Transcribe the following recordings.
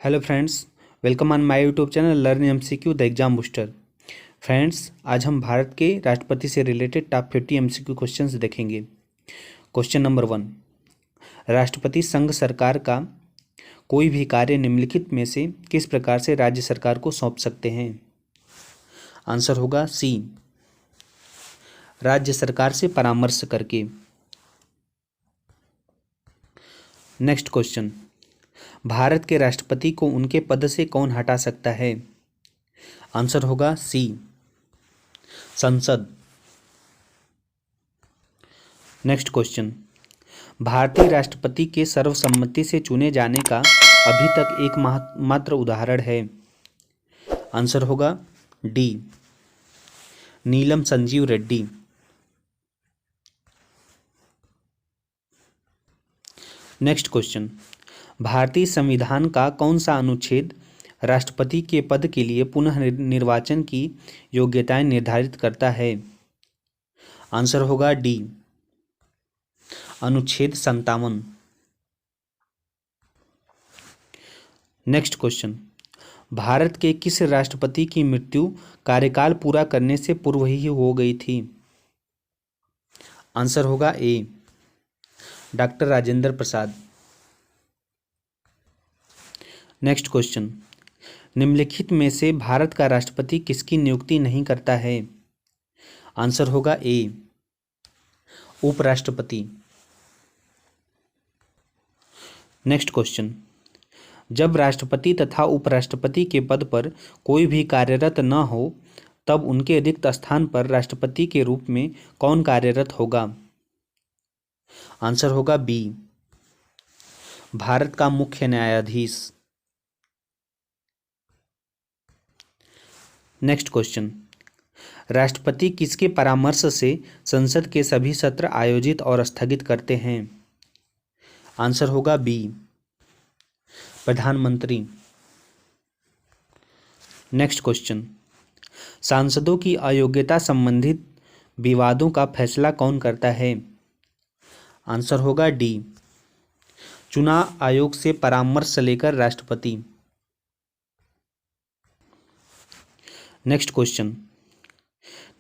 Hello friends, welcome on my YouTube channel learn MCQ the exam booster. Friends, आज हम भारत के राष्ट्रपति से रिलेटेड टॉप 50 एमसीक्यू क्वेश्चंस देखेंगे। क्वेश्चन नंबर 1, राष्ट्रपति संघ सरकार का कोई भी कार्य निम्नलिखित में से किस प्रकार से राज्य सरकार को सौंप सकते हैं? आंसर होगा सी, राज्य सरकार से परामर्श करके। नेक्स्ट क्वेश्चन, भारत के राष्ट्रपति को उनके पद से कौन हटा सकता है? आंसर होगा सी, संसद। नेक्स्ट क्वेश्चन, भारतीय राष्ट्रपति के सर्वसम्मति से चुने जाने का अभी तक एक मात्र उदाहरण है। आंसर होगा डी, नीलम संजीव रेड्डी। नेक्स्ट क्वेश्चन, भारतीय संविधान का कौन सा अनुच्छेद राष्ट्रपति के पद के लिए पुनः निर्वाचन की योग्यताएं निर्धारित करता है? आंसर होगा डी, अनुच्छेद 57। नेक्स्ट क्वेश्चन, भारत के किस राष्ट्रपति की मृत्यु कार्यकाल पूरा करने से पूर्व ही हो गई थी? आंसर होगा ए, doctor Rajendra Prasad. Next question, निम्नलिखित में से भारत का राष्ट्रपति किसकी नियुक्ति नहीं करता है? आंसर होगा ए, उपराष्ट्रपति। नेक्स्ट क्वेश्चन, जब राष्ट्रपति तथा उपराष्ट्रपति के पद पर कोई भी कार्यरत न हो तब उनके रिक्त स्थान पर राष्ट्रपति के रूप में कौन कार्यरत होगा? आंसर होगा बी, भारत का मुख्य न्यायाधीश। नेक्स्ट क्वेश्चन, राष्ट्रपति किसके परामर्श से संसद के सभी सत्र आयोजित और स्थगित करते हैं? आंसर होगा बी, प्रधानमंत्री। नेक्स्ट क्वेश्चन, सांसदों की अयोग्यता संबंधित विवादों का फैसला कौन करता है? आंसर होगा डी, चुनाव आयोग से परामर्श लेकर राष्ट्रपति। नेक्स्ट क्वेश्चन,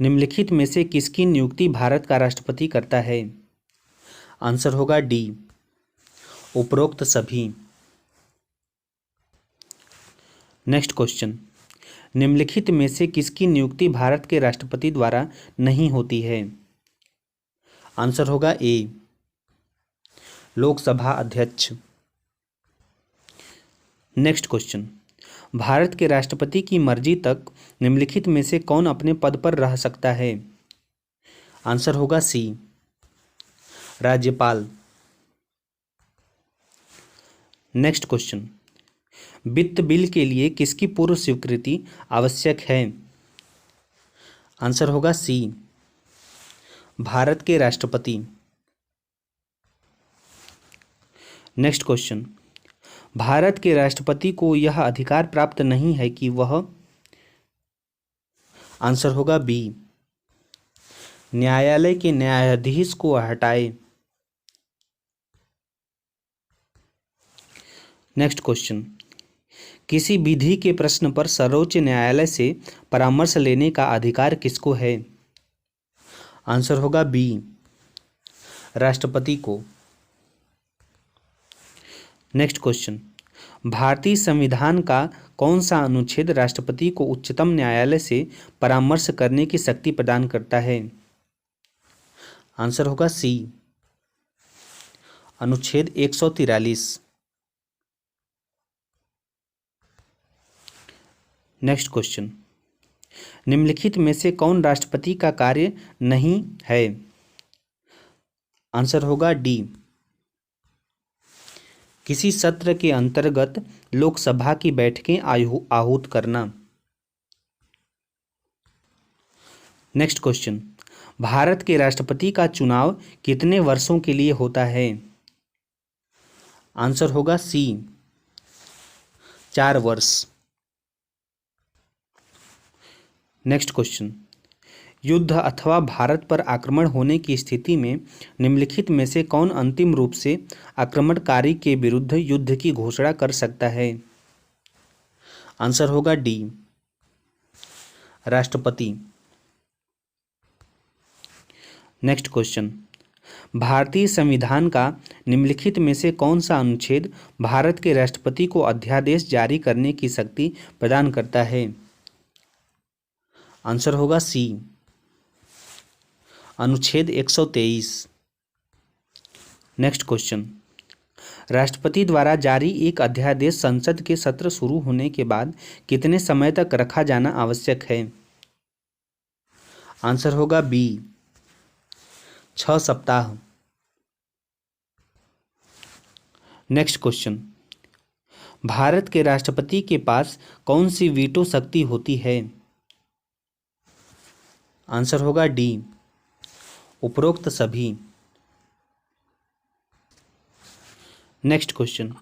निम्नलिखित में से किसकी नियुक्ति भारत का राष्ट्रपति करता है? आंसर होगा डी, उपरोक्त सभी। नेक्स्ट क्वेश्चन, निम्नलिखित में से किसकी नियुक्ति भारत के राष्ट्रपति द्वारा नहीं होती है? आंसर होगा ए, लोकसभा अध्यक्ष। नेक्स्ट क्वेश्चन, भारत के राष्ट्रपति की मर्जी तक निम्नलिखित में से कौन अपने पद पर रह सकता है? आंसर होगा सी, राज्यपाल। नेक्स्ट क्वेश्चन, वित्त बिल के लिए किसकी पूर्व स्वीकृति आवश्यक है? आंसर होगा सी, भारत के राष्ट्रपति। नेक्स्ट क्वेश्चन, भारत के राष्ट्रपति को यह अधिकार प्राप्त नहीं है कि वह, आंसर होगा बी, न्यायालय के न्यायाधीश को हटाए। नेक्स्ट क्वेश्चन, किसी विधि के प्रश्न पर सर्वोच्च न्यायालय से परामर्श लेने का अधिकार किसको है? आंसर होगा बी, राष्ट्रपति को। नेक्स्ट क्वेश्चन, भारतीय संविधान का कौन सा अनुच्छेद राष्ट्रपति को उच्चतम न्यायालय से परामर्श करने की शक्ति प्रदान करता है? आंसर होगा सी, अनुच्छेद 143। नेक्स्ट क्वेश्चन, निम्नलिखित में से कौन राष्ट्रपति का कार्य नहीं है? आंसर होगा डी, किसी सत्र के अंतर्गत लोकसभा की बैठकें आहूत करना। नेक्स्ट क्वेश्चन, भारत के राष्ट्रपति का चुनाव कितने वर्षों के लिए होता है? आंसर होगा सी, 4 वर्ष। नेक्स्ट क्वेश्चन, युद्ध अथवा भारत पर आक्रमण होने की स्थिति में निम्नलिखित में से कौन अंतिम रूप से आक्रमणकारी के विरुद्ध युद्ध की घोषणा कर सकता है? आंसर होगा डी, राष्ट्रपति। नेक्स्ट क्वेश्चन, भारतीय संविधान का निम्नलिखित में से कौन सा अनुच्छेद भारत के राष्ट्रपति को अध्यादेश जारी करने की शक्ति प्रदान करता है? आंसर होगा सी, अनुच्छेद 123। नेक्स्ट क्वेश्चन, राष्ट्रपति द्वारा जारी एक अध्यादेश संसद के सत्र शुरू होने के बाद कितने समय तक रखा जाना आवश्यक है? आंसर होगा बी, 6 सप्ताह। नेक्स्ट क्वेश्चन, भारत के राष्ट्रपति के पास कौन सी वीटो शक्ति होती है? आंसर होगा डी, उपरोक्त सभी। नेक्स्ट क्वेश्चन,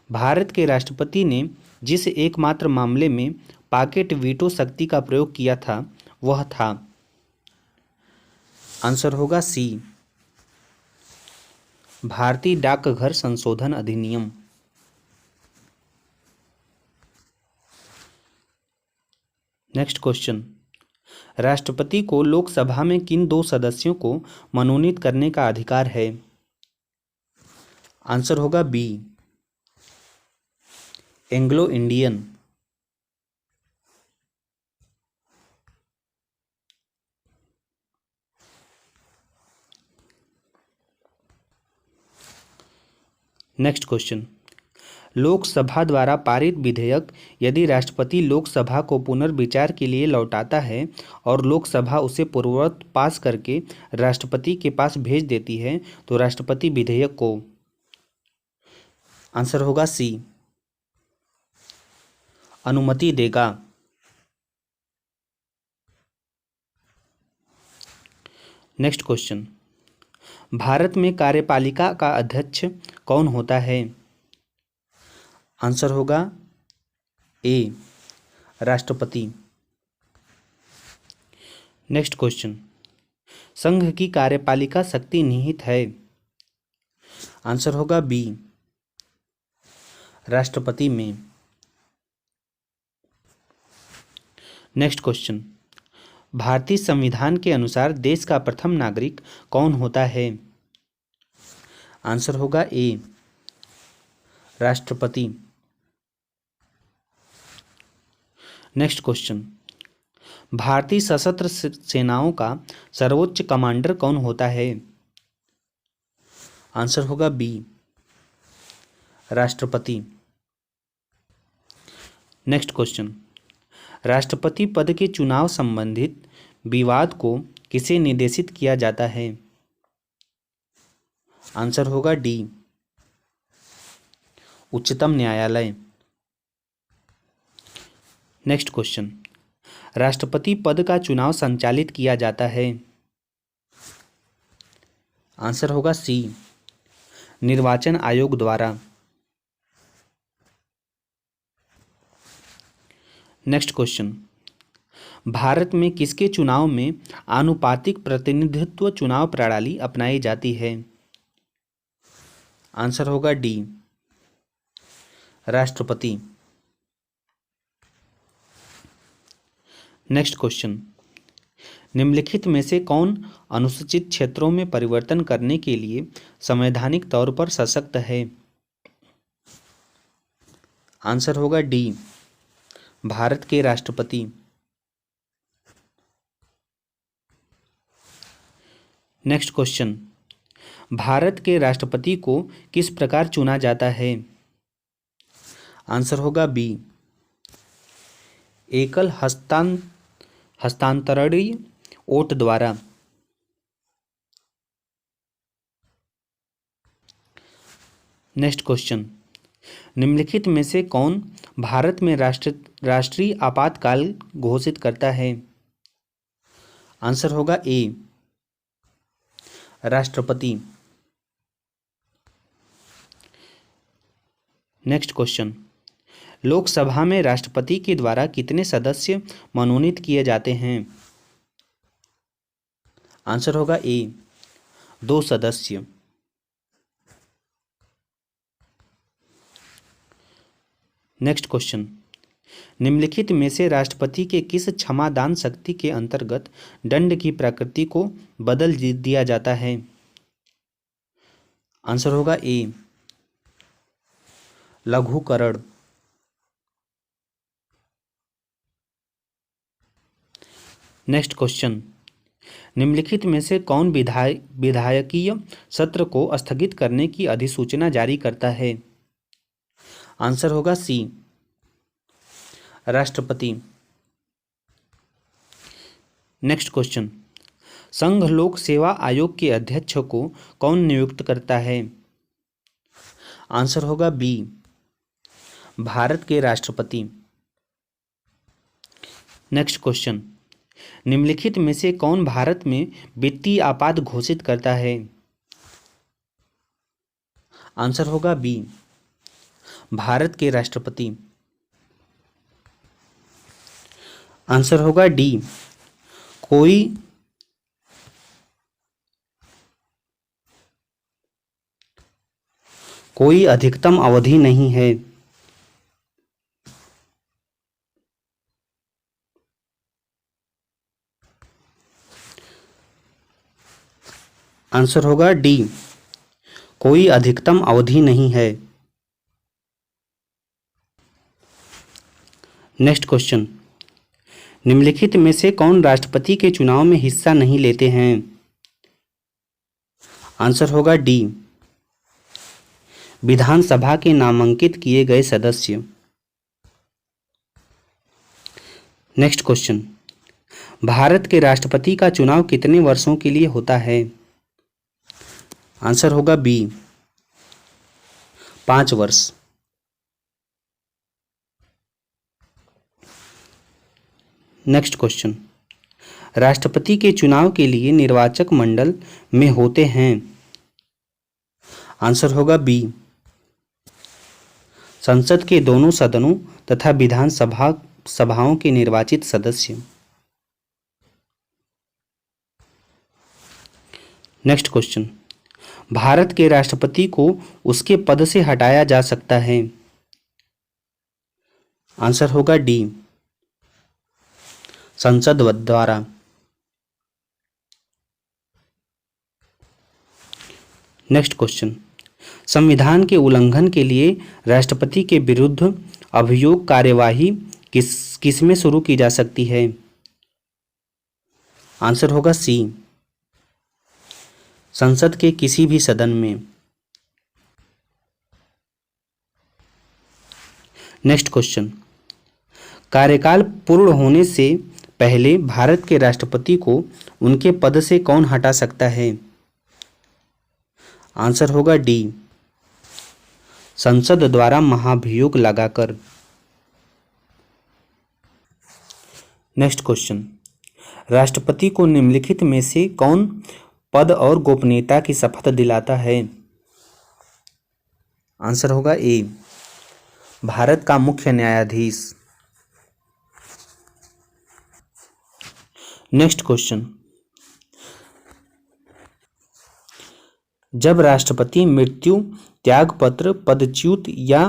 भारत के राष्ट्रपति ने जिस एकमात्र मामले में पॉकेट वीटो शक्ति का प्रयोग किया था वह था? आंसर होगा सी, भारतीय डाकघर संशोधन अधिनियम। नेक्स्ट क्वेश्चन, राष्ट्रपति को लोकसभा में किन 2 सदस्यों को मनोनीत करने का अधिकार है? आंसर होगा B, Anglo Indian. Next question, Lok Sabha द्वारा पारित विधेयक यदि राष्ट्रपति लोकसभा को पुनर्विचार के लिए लौटाता है और लोकसभा उसे पूर्ववत पास करके राष्ट्रपति के पास भेज देती है तो राष्ट्रपति विधेयक को? आंसर होगा सी, अनुमति देगा। नेक्स्ट क्वेश्चन, भारत में कार्यपालिका का अध्यक्ष कौन होता है? आंसर होगा ए, राष्ट्रपति। नेक्स्ट क्वेश्चन, संघ की कार्यपालिका शक्ति निहित है? आंसर होगा बी, राष्ट्रपति में। नेक्स्ट क्वेश्चन, भारतीय संविधान के अनुसार देश का प्रथम नागरिक कौन होता है? आंसर होगा ए, राष्ट्रपति। नेक्स्ट क्वेश्चन, भारतीय सशस्त्र सेनाओं का सर्वोच्च कमांडर कौन होता है? आंसर होगा बी, राष्ट्रपति। नेक्स्ट क्वेश्चन, राष्ट्रपति पद के चुनाव संबंधित विवाद को किसे निर्देशित किया जाता है? आंसर होगा डी, उच्चतम न्यायालय। नेक्स्ट क्वेश्चन, राष्ट्रपति पद का चुनाव संचालित किया जाता है? आंसर होगा सी, निर्वाचन आयोग द्वारा। नेक्स्ट क्वेश्चन, भारत में किसके चुनाव में आनुपातिक प्रतिनिधित्व चुनाव प्रणाली अपनाई जाती है? आंसर होगा डी, राष्ट्रपति। नेक्स्ट क्वेश्चन, निम्नलिखित में से कौन अनुसूचित क्षेत्रों में परिवर्तन करने के लिए संवैधानिक तौर पर सशक्त है? आंसर होगा डी, भारत के राष्ट्रपति। नेक्स्ट क्वेश्चन, भारत के राष्ट्रपति को किस प्रकार चुना जाता है? आंसर होगा बी, एकल हस्तांतरणीय वोट द्वारा। नेक्स्ट क्वेश्चन, निम्नलिखित में से कौन भारत में राष्ट्रीय आपातकाल घोषित करता है? आंसर होगा ए, राष्ट्रपति। नेक्स्ट क्वेश्चन, लोकसभा में राष्ट्रपति के द्वारा कितने सदस्य मनोनीत किए जाते हैं? आंसर होगा ए, 2 सदस्य। नेक्स्ट क्वेश्चन, निम्नलिखित में से राष्ट्रपति के किस क्षमादान शक्ति के अंतर्गत दंड की प्रकृति को बदल दिया जाता है? आंसर होगा ए, लघुकरण। नेक्स्ट क्वेश्चन, निम्नलिखित में से कौन विधायकीय सत्र को स्थगित करने की अधिसूचना जारी करता है? आंसर होगा सी, राष्ट्रपति। नेक्स्ट क्वेश्चन, संघ लोक सेवा आयोग के अध्यक्ष को कौन नियुक्त करता है? आंसर होगा बी, भारत के राष्ट्रपति। नेक्स्ट क्वेश्चन, निम्नलिखित में से कौन भारत में वित्तीय आपात घोषित करता है? आंसर होगा बी, भारत के राष्ट्रपति। आंसर होगा डी, कोई अधिकतम अवधि नहीं है। आंसर होगा डी, कोई अधिकतम अवधि नहीं है। नेक्स्ट क्वेश्चन, निम्नलिखित में से कौन राष्ट्रपति के चुनाव में हिस्सा नहीं लेते हैं? आंसर होगा डी, विधानसभा के नामांकित किए गए सदस्य। नेक्स्ट क्वेश्चन, भारत के राष्ट्रपति का चुनाव कितने वर्षों के लिए होता है? आंसर होगा बी, 5 वर्ष। नेक्स्ट क्वेश्चन, राष्ट्रपति के चुनाव के लिए निर्वाचक मंडल में होते हैं? आंसर होगा बी, संसद के दोनों सदनों तथा विधानसभाओं के निर्वाचित सदस्य। नेक्स्ट क्वेश्चन, भारत के राष्ट्रपति को उसके पद से हटाया जा सकता है? आंसर होगा डी, संसद द्वारा। नेक्स्ट क्वेश्चन, संविधान के उल्लंघन के लिए राष्ट्रपति के विरुद्ध अभियोग कार्यवाही किसमें शुरू की जा सकती है? आंसर होगा सी, संसद के किसी भी सदन में। नेक्स्ट क्वेश्चन, कार्यकाल पूर्ण होने से पहले भारत के राष्ट्रपति को उनके पद से कौन हटा सकता है? आंसर होगा डी, संसद द्वारा महाभियोग लगाकर। नेक्स्ट क्वेश्चन, राष्ट्रपति को निम्नलिखित में से कौन पद और गोपनीयता की शपथ दिलाता है? आंसर होगा ए, भारत का मुख्य न्यायाधीश। नेक्स्ट क्वेश्चन, जब राष्ट्रपति मृत्यु, त्यागपत्र, पदच्युत या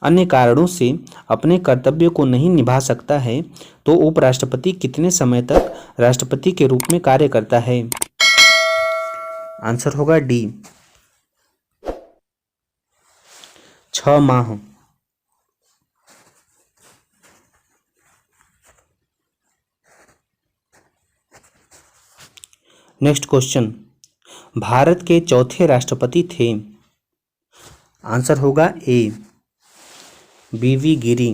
अन्य कारणों से अपने कर्तव्य को नहीं निभा सकता है तो उपराष्ट्रपति कितने समय तक राष्ट्रपति के रूप में कार्य करता है? आंसर होगा डी, 6 माह। नेक्स्ट क्वेश्चन, भारत के चौथे राष्ट्रपति थे? आंसर होगा ए, वी वी गिरी।